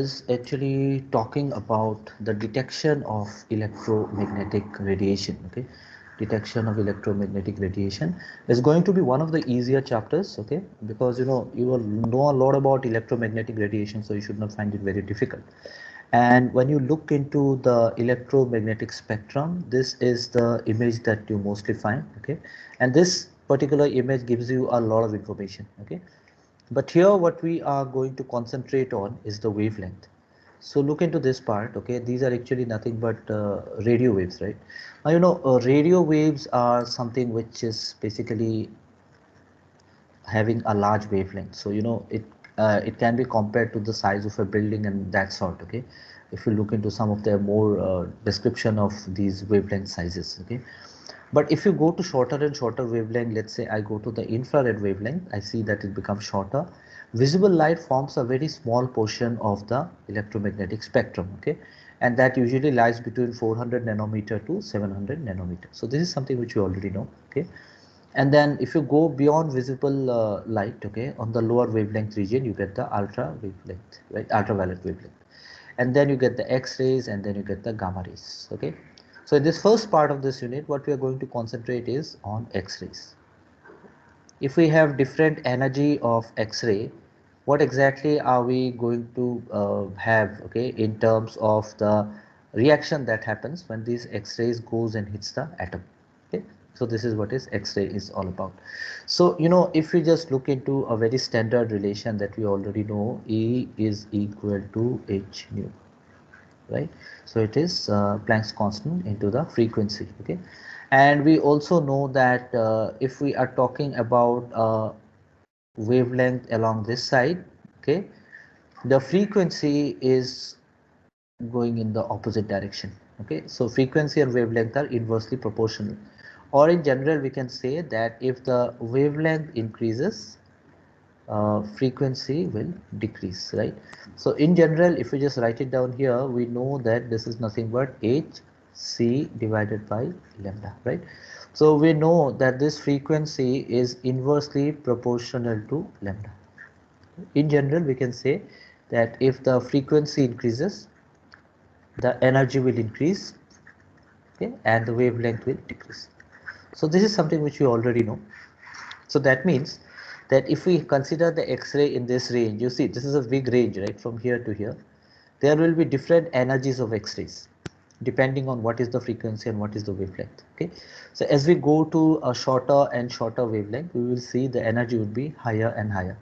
is actually talking about the detection of electromagnetic radiation. Okay, detection of electromagnetic radiation is going to be one of the easier chapters. Okay, because you will know a lot about electromagnetic radiation, so you should not find it very difficult. And when you look into the electromagnetic spectrum, this is the image that you mostly find. Okay, and this particular image gives you a lot of information. Okay, but here what we are going to concentrate on is the wavelength. So look into this part. Okay, these are actually nothing but radio waves, right? Now radio waves are something which is basically having a large wavelength. So it can be compared to the size of a building and that sort. Okay, if you look into some of the more description of these wavelength sizes. Okay, but if you go to shorter and shorter wavelength, let's say I go to the infrared wavelength, I see that it becomes shorter. Visible light forms a very small portion of the electromagnetic spectrum. Okay, and that usually lies between 400 nanometer to 700 nanometer. So this is something which you already know. Okay, and then if you go beyond visible light, okay, on the lower wavelength region, you get the ultra wavelength, right, ultraviolet wavelength, and then you get the X-rays, and then you get the gamma rays. Okay, so in this first part of this unit, what we are going to concentrate is on X-rays. If we have different energy of X-ray, what exactly are we going to have, okay, in terms of the reaction that happens when these X-rays goes and hits the atom. Okay, so this is what is X-ray is all about. So if we just look into a very standard relation that we already know, E is equal to h nu, right? So it is Planck's constant into the frequency. Okay, and we also know that if we are talking about wavelength along this side, okay, the frequency is going in the opposite direction. Okay, so frequency and wavelength are inversely proportional, or in general we can say that if the wavelength increases, frequency will decrease, right? So in general, if we just write it down here, we know that this is nothing but h c divided by lambda, right? So we know that this frequency is inversely proportional to lambda. In general, we can say that if the frequency increases, the energy will increase, okay, and the wavelength will decrease. So this is something which we already know. So that means that if we consider the X-ray in this range, you see this is a big range, right, from here to here. There will be different energies of X-rays depending on what is the frequency and what is the wavelength. Okay, so as we go to a shorter and shorter wavelength, we will see the energy would be higher and higher.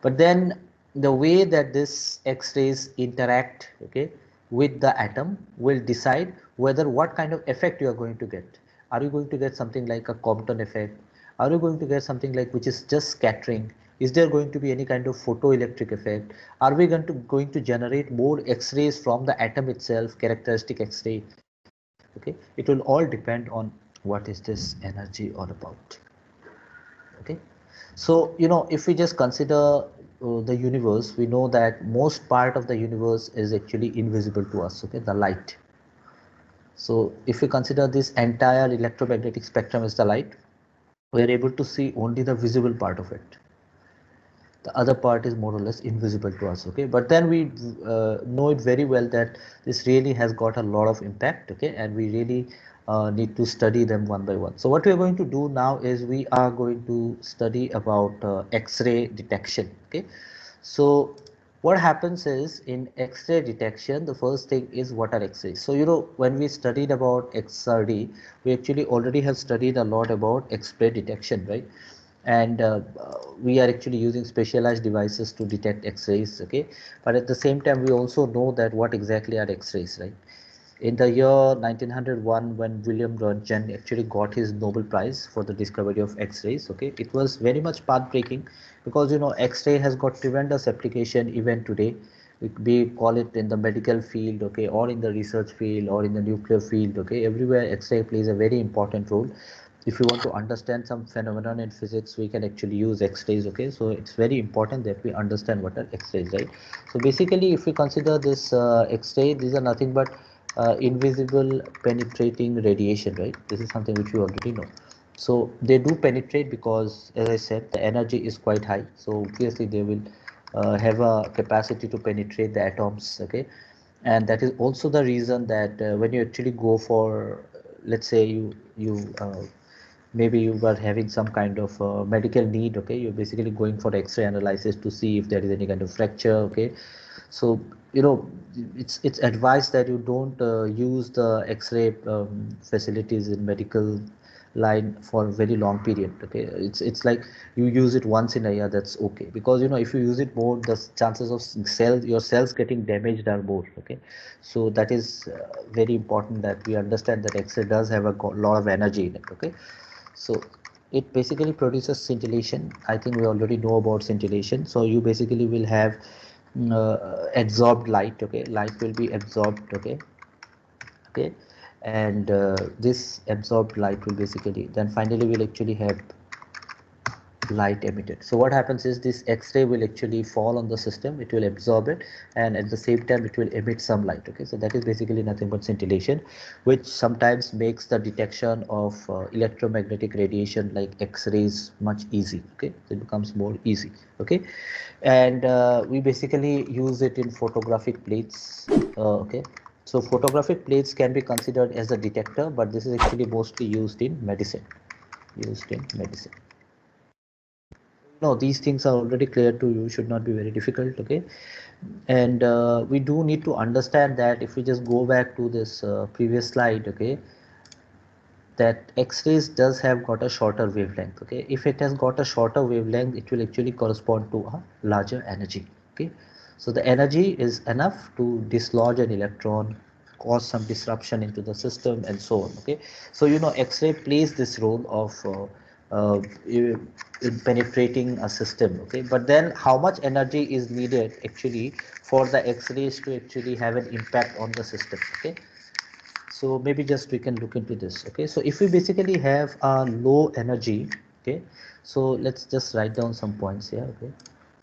But then the way that this X-rays interact, okay, with the atom will decide whether what kind of effect you are going to get. Are you going to get something like a Compton effect? Are you going to get something like which is just scattering? Is there going to be any kind of photoelectric effect? Are we going to generate more X-rays from the atom itself, characteristic X-ray? Okay, it will all depend on what is this energy all about. Okay, so if we just consider the universe, we know that most part of the universe is actually invisible to us. Okay, the light. So if we consider this entire electromagnetic spectrum as the light, we are able to see only the visible part of it. The other part is more or less invisible to us. Okay, but then we know it very well that this really has got a lot of impact. Okay, and we really need to study them one by one. So what we are going to do now is we are going to study about X-ray detection. Okay, so what happens is in X-ray detection, the first thing is what are X-rays. So when we studied about XRD, we actually already have studied a lot about X-ray detection, right? And we are actually using specialized devices to detect X-rays. Okay, but at the same time we also know that what exactly are X-rays, right? In the year 1901, when William Röntgen actually got his Nobel Prize for the discovery of X-rays, okay, it was very much path-breaking, because X-ray has got tremendous application even today. We call it in the medical field, okay, or in the research field, or in the nuclear field, okay, everywhere X-ray plays a very important role. If you want to understand some phenomenon in physics, we can actually use X-rays. Okay, so it's very important that we understand what are X-rays, right? So basically, if we consider this X-ray, these are nothing but invisible penetrating radiation, right? This is something which we already know. So they do penetrate because, as I said, the energy is quite high, so obviously they will have a capacity to penetrate the atoms, okay. And that is also the reason that when you actually go for, let's say you maybe you were having some kind of medical need, okay, you're basically going for X-ray analysis to see if there is any kind of fracture, okay. So you know, it's advised that you don't use the X-ray facilities in medical line for a very long period, okay. It's like you use it once in a year, that's okay, because you know, if you use it more, the chances of your cells getting damaged are more, okay. So that is very important that we understand that X-ray does have a lot of energy in it, okay. So it basically produces scintillation. I think we already know about scintillation. So you basically will have absorbed light, okay. Light will be absorbed, okay, okay. And this absorbed light will basically then finally will actually have light emitted. So what happens is this X-ray will actually fall on the system, it will absorb it, and at the same time it will emit some light, okay. So that is basically nothing but scintillation, which sometimes makes the detection of electromagnetic radiation like X-rays much easy, okay. So it becomes more easy, okay. And we basically use it in photographic plates, okay. So photographic plates can be considered as a detector, but this is actually mostly used in medicine, used in medicine. No, these things are already clear to you, should not be very difficult, okay. And we do need to understand that if we just go back to this previous slide, okay, that X-rays does have got a shorter wavelength, okay. If it has got a shorter wavelength, it will actually correspond to a larger energy, okay. So the energy is enough to dislodge an electron, cause some disruption into the system, and so on, okay. So you know, X-ray plays this role of in penetrating a system, okay. But then how much energy is needed actually for the X-rays to actually have an impact on the system, okay. So maybe just we can look into this, okay. So if we basically have a low energy, okay, so let's just write down some points here, okay.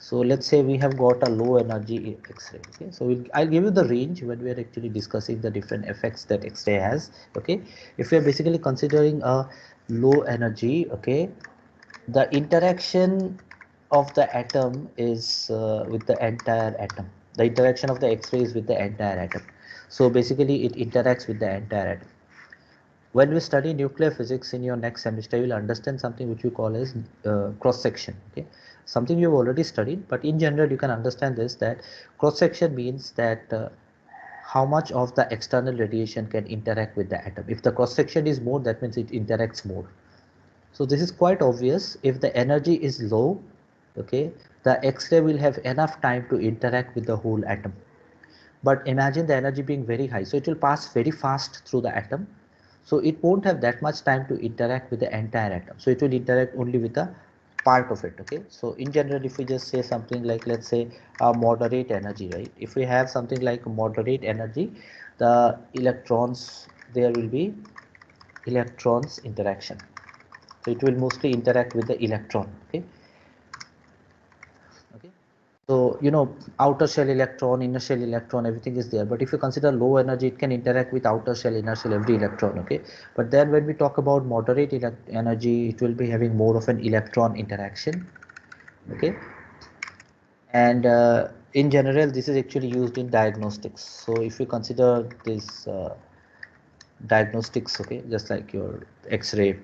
So let's say we have got a low energy X-ray, okay. So I'll give you the range when we are actually discussing the different effects that X-ray has, okay. If we are basically considering a low energy, okay, the interaction of the atom is with the entire atom. The interaction of the X-ray is with the entire atom. So basically it interacts with the entire atom. When we study nuclear physics in your next semester, you will understand something which we call as cross section, okay. Something you've already studied, but in general you can understand this, that cross section means that how much of the external radiation can interact with the atom. If the cross section is more, that means it interacts more. So this is quite obvious. If the energy is low, okay, the X-ray will have enough time to interact with the whole atom. But imagine the energy being very high, so it will pass very fast through the atom. So it won't have that much time to interact with the entire atom. So it will interact only with a part of it, okay. So in general, if we just say something like, let's say a moderate energy, right? If we have something like moderate energy, the electrons, there will be electrons interaction. So it will mostly interact with the electron, okay. Okay. So you know, outer shell electron, inner shell electron, everything is there. But if you consider low energy, it can interact with outer shell, inner shell, every electron, okay. But then when we talk about moderate energy, it will be having more of an electron interaction, okay. And in general, this is actually used in diagnostics. So if you consider this diagnostics, okay, just like your X-ray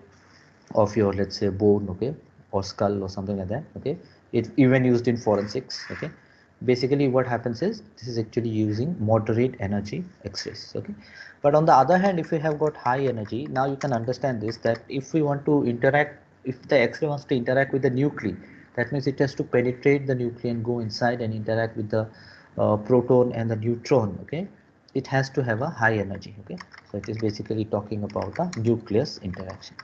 of your, let's say, bone, okay, or skull or something like that, okay. It even used in forensics, okay. Basically what happens is this is actually using moderate energy X-rays, okay. But on the other hand, if you have got high energy, now you can understand this, that if we want to interact, if the X-ray wants to interact with the nuclei, that means it has to penetrate the nuclei and go inside and interact with the proton and the neutron, okay. It has to have a high energy, okay. So it is basically talking about the nucleus interaction.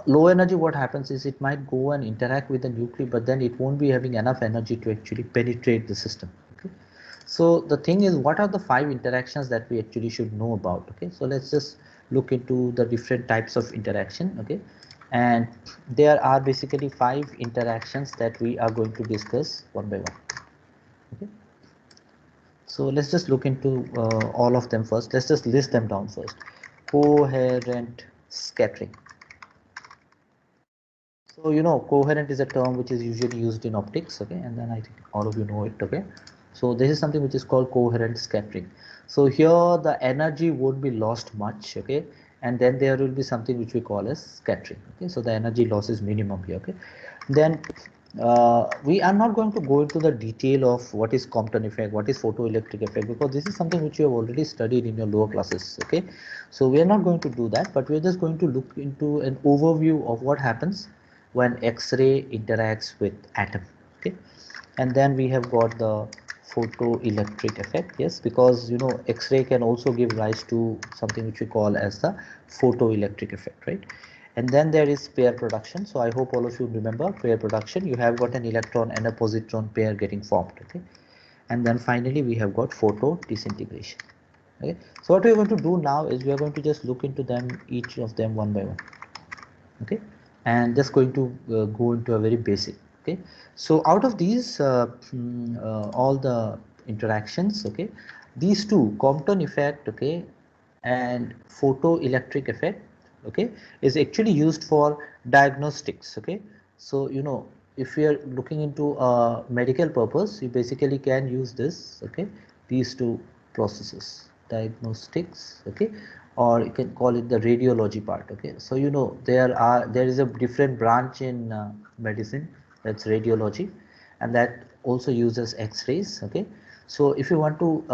Low energy, what happens is it might go and interact with the nuclei, but then it won't be having enough energy to actually penetrate the system, okay. So the thing is, what are the 5 interactions that we actually should know about, okay. So let's just look into the different types of interaction, okay. And there are basically 5 interactions that we are going to discuss one by one, okay. So let's just look into all of them first. Let's just list them down first. Coherent scattering. So you know, coherent is a term which is usually used in optics, okay, and then I think all of you know it, okay. So this is something which is called coherent scattering. So here the energy won't be lost much, okay, and then there will be something which we call as scattering, okay. So the energy loss is minimum here, okay. Then we are not going to go into the detail of what is Compton effect, what is photoelectric effect, because this is something which you have already studied in your lower classes, okay. So we are not going to do that, but we are just going to look into an overview of what happens when X-ray interacts with atom, okay. And then we have got the photoelectric effect, yes, because you know X-ray can also give rise to something which we call as the photoelectric effect, right. And then there is pair production. So I hope all of you remember pair production. You have got an electron and a positron pair getting formed, okay. And then finally we have got photo disintegration, okay. So what we are going to do now is we are going to just look into them, each of them one by one, okay, and just going to go into a very basic, okay. So out of these all the interactions, okay, these two, Compton effect, okay, and photoelectric effect, okay, is actually used for diagnostics, okay. So you know, if we are looking into a medical purpose, you basically can use this, okay, these two processes, diagnostics, okay, or you can call it the radiology part, okay. So you know, there is a different branch in medicine, that's radiology, and that also uses X-rays, okay. So if you want to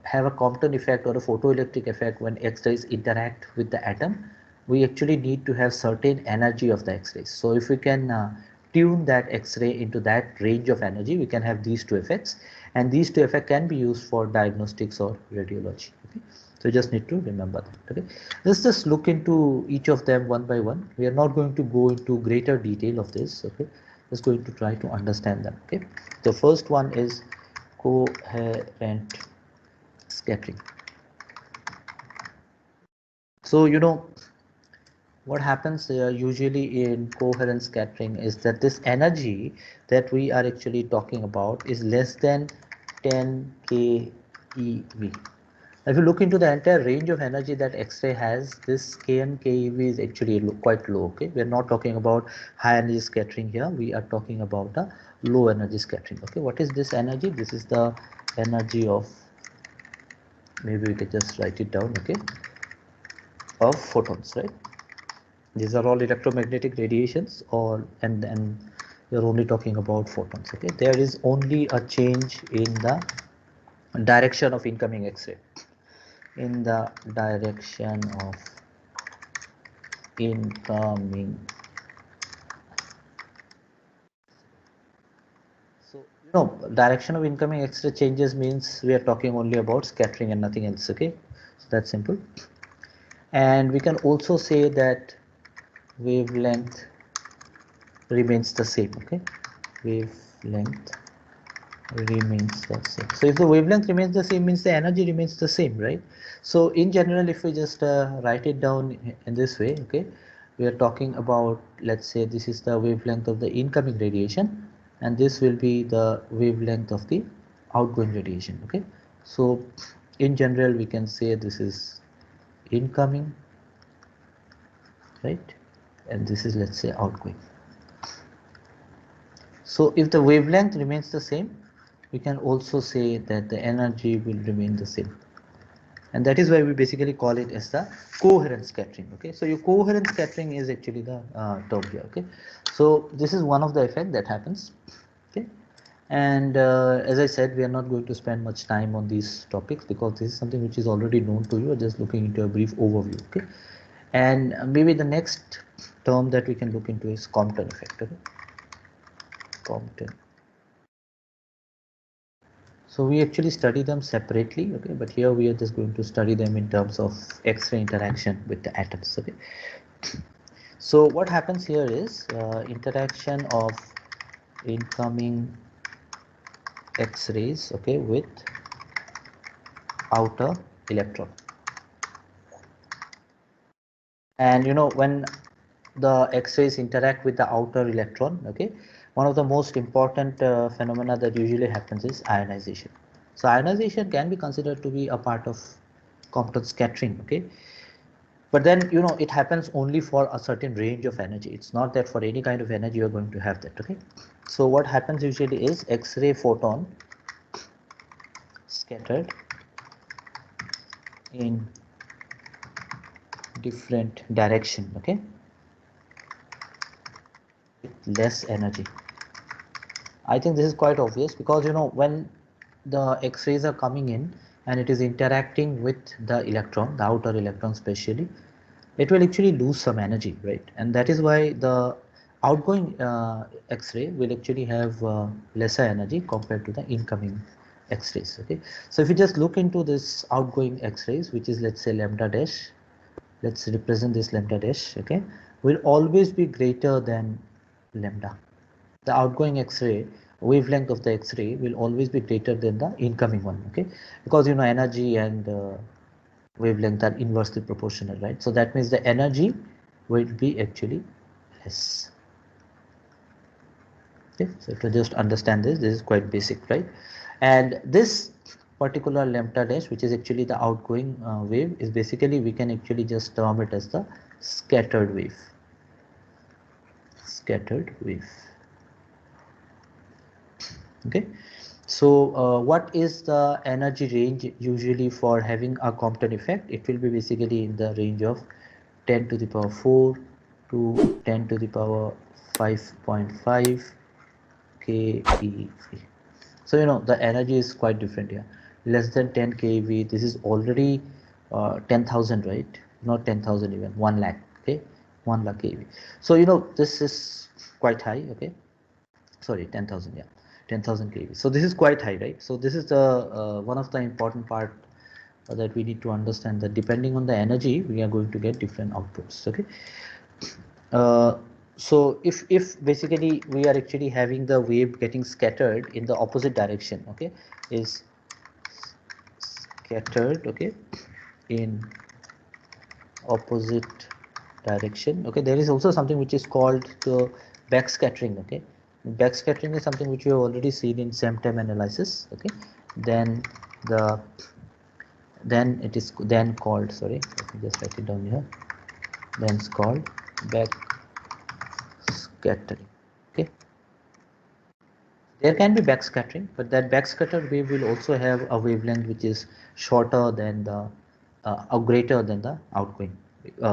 have a Compton effect or a photoelectric effect when X-rays interact with the atom, we actually need to have certain energy of the X-rays. So if we can tune that X-ray into that range of energy, we can have these two effects, and these two effects can be used for diagnostics or radiology, okay. So you just need to remember that, okay. Let's just look into each of them one by one. We are not going to go into greater detail of this, okay. Just going to try to understand them, okay. The first one is coherent scattering. So you know what happens usually in coherent scattering is that this energy that we are actually talking about is less than 10 keV. If you look into the entire range of energy that X-ray has, this kn keV is actually quite low, okay. We are not talking about high energy scattering here, we are talking about a low energy scattering, okay. What is this energy? This is the energy of, maybe we can just write it down, okay, of photons, right. These are all electromagnetic radiations, or and you're only talking about photons, okay. There is only a change in the direction of incoming X-ray, in the direction of incoming. So you know, direction of incoming X-ray changes means we are talking only about scattering and nothing else, okay. So that's simple. And we can also say that wavelength remains the same, okay. Wavelength remains the same. So if the wavelength remains the same, means the energy remains the same, right. So in general, if we just write it down in this way, okay, we are talking about, let's say this is the wavelength of the incoming radiation, and this will be the wavelength of the outgoing radiation, okay. So in general, we can say this is incoming, right, and this is, let's say, outgoing. So if the wavelength remains the same, we can also say that the energy will remain the same, and that is why we basically call it as the coherent scattering, okay. So your coherent scattering is actually the term here, okay. So this is one of the effect that happens, okay. And as I said, we are not going to spend much time on these topics because this is something which is already known to you, just looking into a brief overview, okay. And maybe the next term that we can look into is Compton effect, okay. Compton. So we actually study them separately, okay, but here we are just going to study them in terms of X-ray interaction with the atoms, okay. So what happens here is interaction of incoming X-rays, okay, with outer electron. And you know, when the X-rays interact with the outer electron, okay, one of the most important phenomena that usually happens is ionization. So ionization can be considered to be a part of Compton scattering, okay. But then, you know, it happens only for a certain range of energy. It's not that for any kind of energy you're going to have that. Okay, so what happens usually is X-ray photon scattered in different direction, okay, with less energy. I think this is quite obvious, because you know, when the X-rays are coming in and it is interacting with the electron, the outer electron especially, it will actually lose some energy, right? And that is why the outgoing X-ray will actually have lesser energy compared to the incoming X-rays. Okay, so if you just look into this outgoing X-rays, which is, let's say, lambda dash, let's represent this lambda dash, okay, will always be greater than lambda. The outgoing X-ray wavelength of the X-ray will always be greater than the incoming one, okay, because you know, energy and wavelength are inversely proportional, right? So that means the energy will be actually less. Okay, so to just understand this is quite basic, right? And this particular lambda dash, which is actually the outgoing wave, is basically, we can actually just term it as the scattered wave. Scattered wave. Okay, so what is the energy range usually for having a Compton effect? It will be basically in the range of 10 to the power 4 to 10 to the power 5.5 keV. So you know, the energy is quite different here. Less than 10 keV, this is already 10,000, right? Not 10,000 even, 1 lakh. Okay, 1 lakh keV. So you know, this is quite high. Okay, sorry, 10,000, yeah, 10,000 keV. So this is quite high, right? So this is the one of the important part that we need to understand, that depending on the energy, we are going to get different outputs. Okay, so if basically we are actually having the wave getting scattered in the opposite direction, okay, is scattered, okay, in opposite direction. Okay, there is also something which is called the backscattering. Okay, backscattering is something which we have already seen in SEM-TEM analysis. Okay, then the then it is then called, sorry, let me just write it down here, then it's called backscattering. Okay, there can be backscattering, but that backscattered wave will also have a wavelength which is shorter than the or greater than the outgoing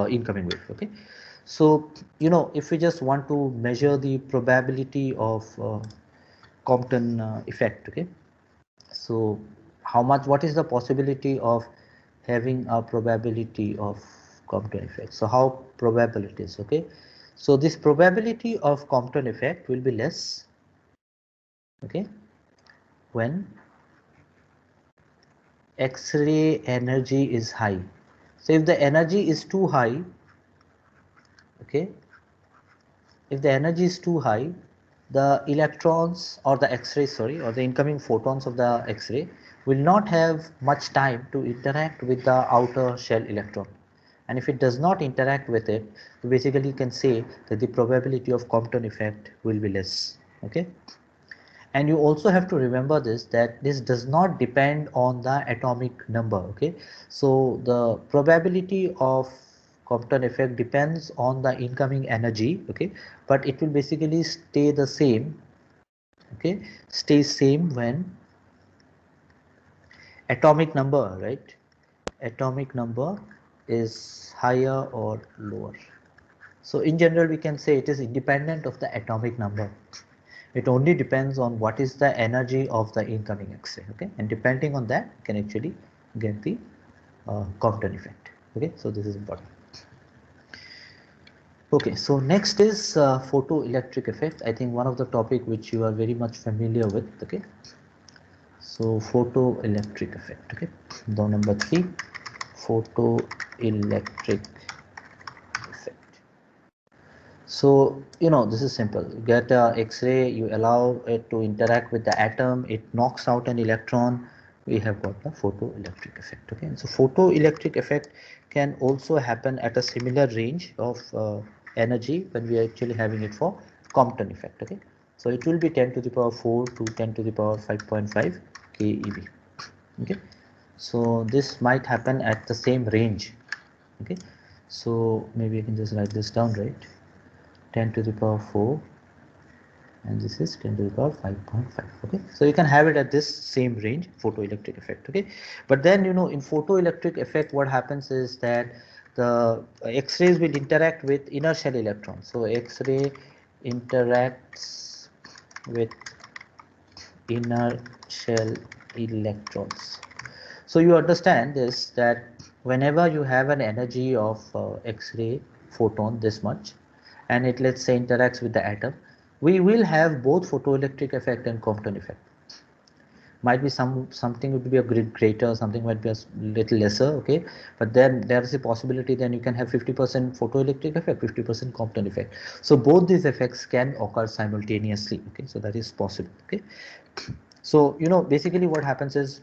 incoming wave. Okay, so you know, if we just want to measure the probability of Compton effect, okay, so how much, what is the possibility of having a probability of Compton effect? So how probable it is? Okay, so this probability of Compton effect will be less, okay, when X-ray energy is high. So if the energy is too high, okay, if the energy is too high, the electrons or the X-ray, sorry, or the incoming photons of the X-ray will not have much time to interact with the outer shell electron. And if it does not interact with it, basically you can say that the probability of Compton effect will be less. Okay. And you also have to remember this, that this does not depend on the atomic number. Okay, so the probability of Compton effect depends on the incoming energy. Okay, but it will basically stay the same. Okay, stay same when atomic number, right, atomic number is higher or lower. So in general we can say it is independent of the atomic number. It only depends on what is the energy of the incoming X-ray. Okay, and depending on that, you can actually get the Compton effect. Okay, so this is important. Okay, so next is photoelectric effect. I think one of the topic which you are very much familiar with. Okay, so photoelectric effect. Okay, the number 3, photoelectric effect. So you know, this is simple. You get a X-ray, you allow it to interact with the atom, it knocks out an electron, we have got the photoelectric effect. Okay, and so photoelectric effect can also happen at a similar range of energy when we are actually having it for Compton effect. Okay, so it will be 10 to the power 4 to 10 to the power 5.5 keV. Okay, so this might happen at the same range. Okay, So maybe I can just write this down, right? 10 to the power 4, and this is 10 to the power 5.5. Okay, so you can have it at this same range, photoelectric effect. Okay, but then in photoelectric effect, what happens is that the X-rays will interact with inner shell electrons. So X-ray interacts with inner shell electrons. So you understand this, that whenever you have an energy of X-ray photon this much, and it, let's say, interacts with the atom, we will have both photoelectric effect and Compton effect. Might be something would be a greater, something might be a little lesser, okay, but then there is a possibility then you can have 50% photoelectric effect, 50% Compton effect. So both these effects can occur simultaneously. Okay, so that is possible. Okay, so basically what happens is,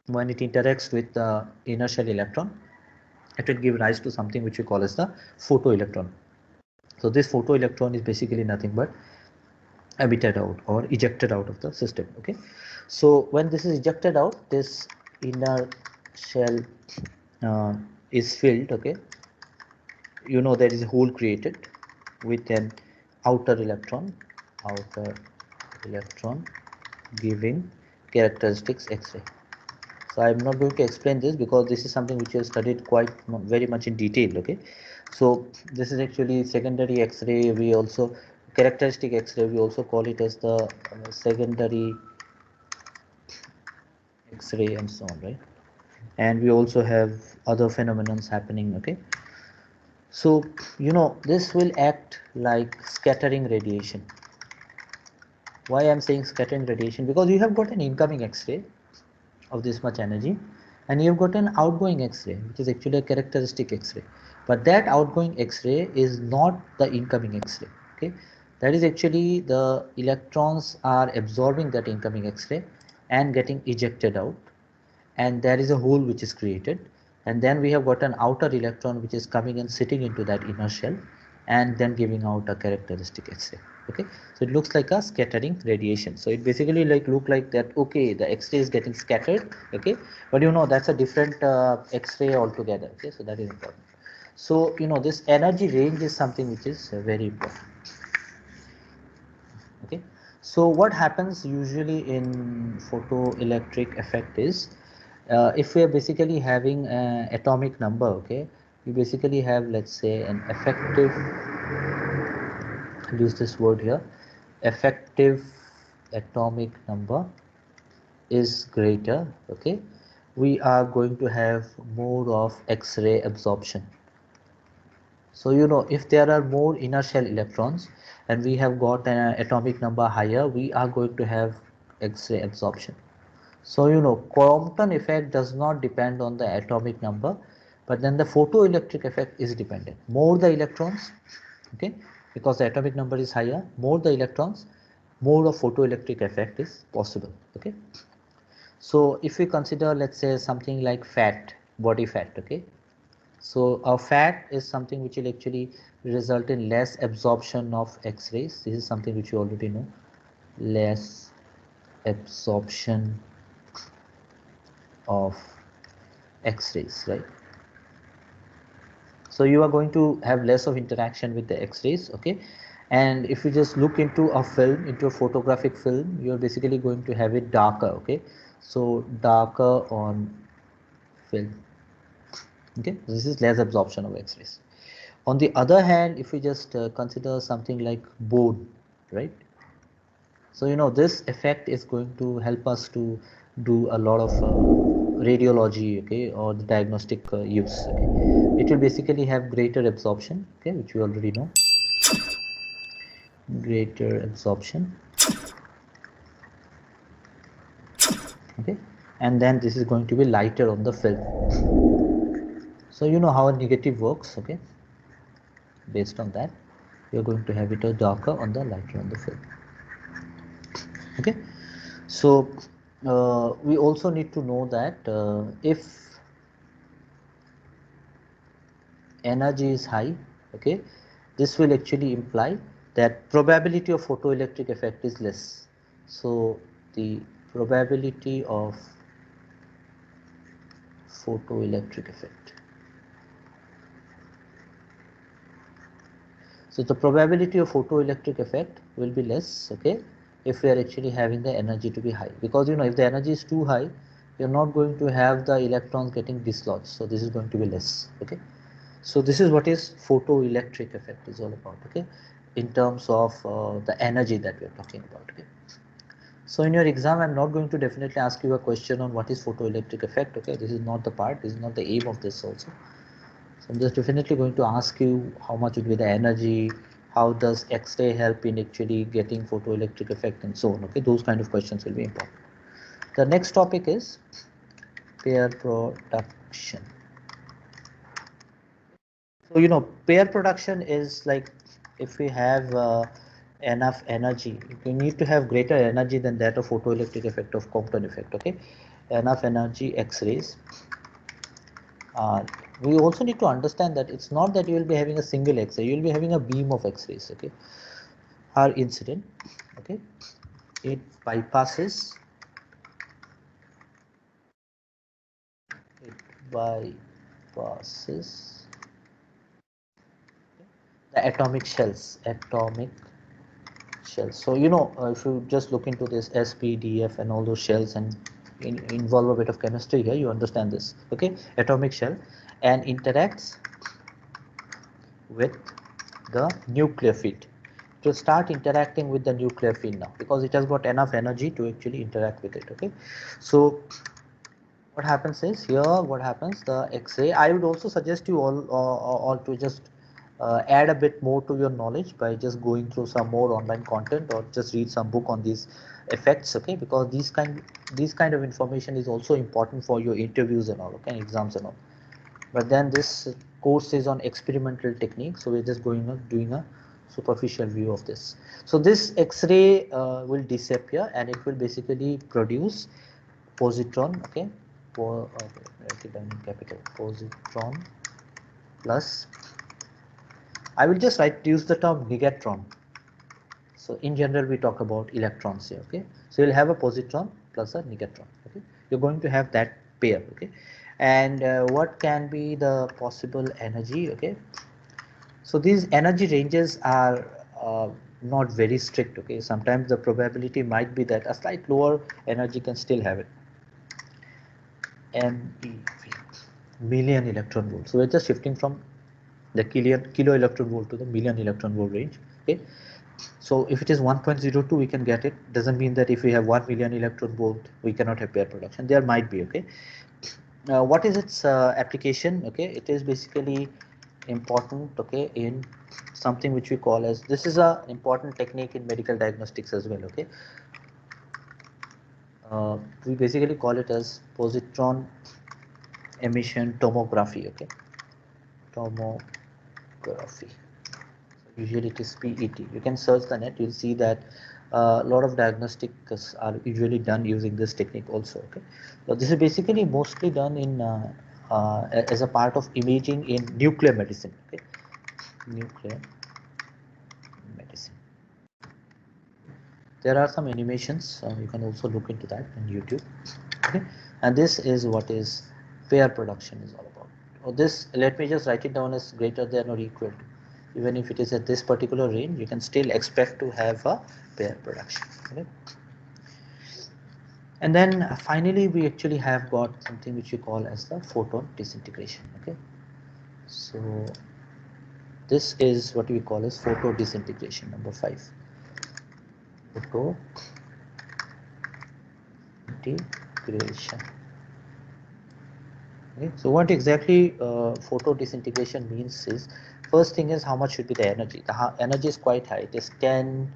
when it interacts with the inner shell electron, it will give rise to something which we call as the photoelectron. So this photoelectron is basically nothing but emitted out or ejected out of the system. Okay, so when this is ejected out, this inner shell is filled. Okay, there is a hole created with an outer electron giving characteristics X-ray. So I'm not going to explain this because this is something which you have studied quite very much in detail. Okay, so this is actually secondary X-ray. We also characteristic X-ray, we also call it as the secondary X-ray and so on, right? And we also have other phenomena happening. Okay, so this will act like scattering radiation. Why I'm saying scattering radiation? Because you have got an incoming X-ray of this much energy, and you've got an outgoing X-ray, which is actually a characteristic X-ray, but that outgoing X-ray is not the incoming X-ray. Okay, that is actually the electrons are absorbing that incoming X-ray and getting ejected out, and there is a hole which is created, and then we have got an outer electron which is coming and sitting into that inner shell and then giving out a characteristic X-ray. Okay, so it looks like a scattering radiation. So it basically look like that, okay, the X-ray is getting scattered. Okay, but that's a different X-ray altogether. Okay, so that is important. So this energy range is something which is very important. Okay, so what happens usually in photoelectric effect is, if we are basically having an atomic number, okay, you basically have, let's say, an effective, I'll use this word here, effective atomic number is greater. Okay, we are going to have more of X-ray absorption. So if there are more inner shell electrons and we have got an atomic number higher, we are going to have X-ray absorption. So Compton effect does not depend on the atomic number, but then the photoelectric effect is dependent. More the electrons, okay, because the atomic number is higher, more the electrons, more of photoelectric effect is possible. Okay, so if we consider, let's say, something like fat, body fat. Okay, so a fat is something which will actually result in less absorption of X-rays. This is something which you already know, less absorption of X-rays, right? So you are going to have less of interaction with the X-rays. Okay, and if you just look into a film, into a photographic film, you are basically going to have it darker. Okay, so darker on film. Okay, this is less absorption of X-rays. On the other hand, if we just consider something like bone, right? So this effect is going to help us to do a lot of radiology, okay, or the diagnostic use. Okay, it will basically have greater absorption, okay, which we already know, greater absorption. Okay, and then this is going to be lighter on the film. So how a negative works. Okay, based on that, you're going to have it a darker on the lighter on the film. Okay, so we also need to know that if energy is high, okay, this will actually imply that probability of photoelectric effect is less. So the probability of photoelectric effect So the probability of photoelectric effect will be less, okay, if we are actually having the energy to be high, because you know if the energy is too high, you're not going to have the electrons getting dislodged, so this is going to be less, okay. So this is what is photoelectric effect is all about, okay, in terms of the energy that we are talking about, okay. So in your exam, I'm not going to definitely ask you a question on what is photoelectric effect, okay, this is not the part, this is not the aim of this also. So I'm just definitely going to ask you how much would be the energy, how does X-ray help in actually getting photoelectric effect and so on, okay, those kind of questions will be important. The next topic is pair production. So you know pair production is like if we have enough energy, we need to have greater energy than that of photoelectric effect of Compton effect, okay, enough energy X-rays. We also need to understand that it's not that you will be having a single X-ray, you will be having a beam of X-rays, okay, are incident, okay, it bypasses, it bypasses the atomic shells, So you know, if you just look into this SPDF and all those shells and involve a bit of chemistry here, you understand this. Okay, atomic shell and interacts with the nuclear field. To start interacting with the nuclear field now because it has got enough energy to actually interact with it. Okay, so what happens is here what happens the X-ray. I would also suggest you all to just add a bit more to your knowledge by just going through some more online content or just read some book on these effects, okay, because these kind of information is also important for your interviews and all, okay, exams and all. But then this course is on experimental technique, so we're just doing a superficial view of this. So this X-ray will disappear and it will basically produce positron, okay, write it down in capital, positron plus, I will just use the term negatron. So in general we talk about electrons here, okay, so you'll have a positron plus a negatron, okay, you're going to have that pair, okay, and what can be the possible energy, okay, so these energy ranges are not very strict, okay, sometimes the probability might be that a slight lower energy can still have it. MeV, million electron volt. So we're just shifting from the kilo electron volt to the million electron volt range. Okay. So if it is 1.02, we can get it. Doesn't mean that if we have 1 million electron volt, we cannot have pair production. There might be, okay. What is its application? Okay, it is basically important, okay, in something which we call as, this is a important technique in medical diagnostics as well, okay. We basically call it as positron emission tomography, okay, tomography. So usually it is PET. You can search the net, you'll see that a lot of diagnostics are usually done using this technique also, okay. So this is basically mostly done in as a part of imaging in nuclear medicine, okay, nuclear medicine. There are some animations, you can also look into that on YouTube, okay, and this is what is pair production is all about. This, let me just write it down as greater than or equal to, even if it is at this particular range, you can still expect to have a pair production, okay? And then finally we actually have got something which we call as the photon disintegration, okay. So this is what we call as photo disintegration, number 5, photo integration. Okay. So what exactly photo disintegration means is, first thing is how much should be the energy. The energy is quite high, it is 10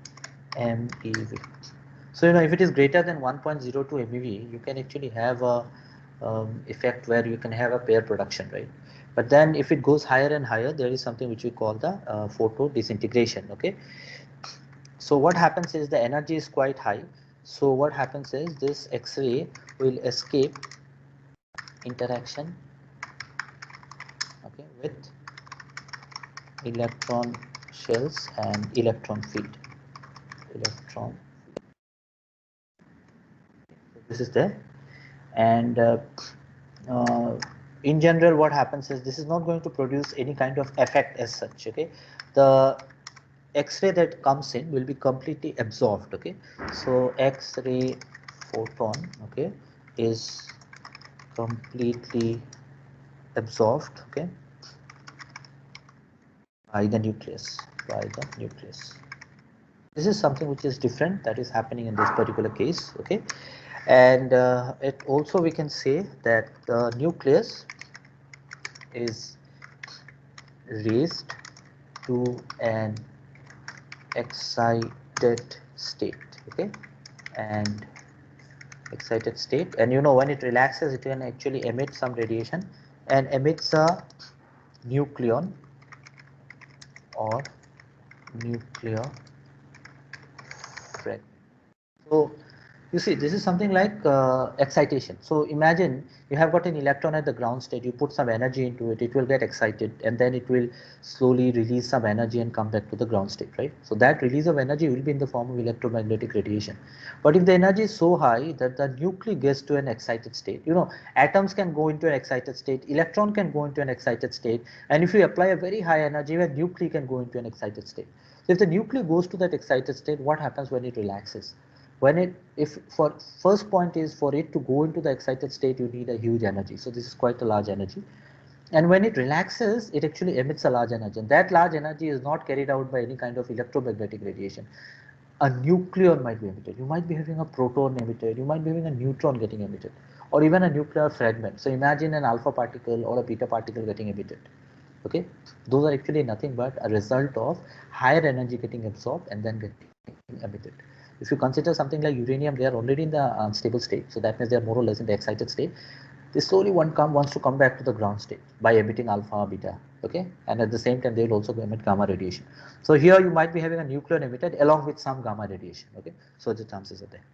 MeV. So you know if it is greater than 1.02 MeV, you can actually have a effect where you can have a pair production, right? But then if it goes higher and higher, there is something which we call the photo disintegration, okay. So what happens is the energy is quite high. So what happens is this X-ray will escape interaction, okay, with electron shells and electron field. Electron. So this is there, and in general, what happens is this is not going to produce any kind of effect as such. Okay, the X-ray that comes in will be completely absorbed. Okay, so X-ray photon, okay, is completely absorbed, okay, by the nucleus, by the nucleus. This is something which is different that is happening in this particular case, okay. And it also we can say that the nucleus is raised to an excited state, okay, and excited state, and you know when it relaxes it can actually emit some radiation and emits a nucleon or nuclear fragment. So you see, this is something like excitation. So imagine you have got an electron at the ground state, you put some energy into it, it will get excited and then it will slowly release some energy and come back to the ground state, right? So that release of energy will be in the form of electromagnetic radiation. But if the energy is so high that the nucleus gets to an excited state, you know, atoms can go into an excited state, electron can go into an excited state, and if you apply a very high energy, a nucleus can go into an excited state. So if the nucleus goes to that excited state, what happens when it relaxes? When it, if for first point is for it to go into the excited state you need a huge energy, so this is quite a large energy, and when it relaxes it actually emits a large energy, and that large energy is not carried out by any kind of electromagnetic radiation. A nucleon might be emitted, you might be having a proton emitted, you might be having a neutron getting emitted, or even a nuclear fragment. So imagine an alpha particle or a beta particle getting emitted, okay. Those are actually nothing but a result of higher energy getting absorbed and then getting emitted. If you consider something like uranium, they are already in the unstable state, so that means they are more or less in the excited state. They slowly wants to come back to the ground state by emitting alpha beta, okay, and at the same time they will also emit gamma radiation. So here you might be having a nucleon emitted along with some gamma radiation, okay, so the chances are there.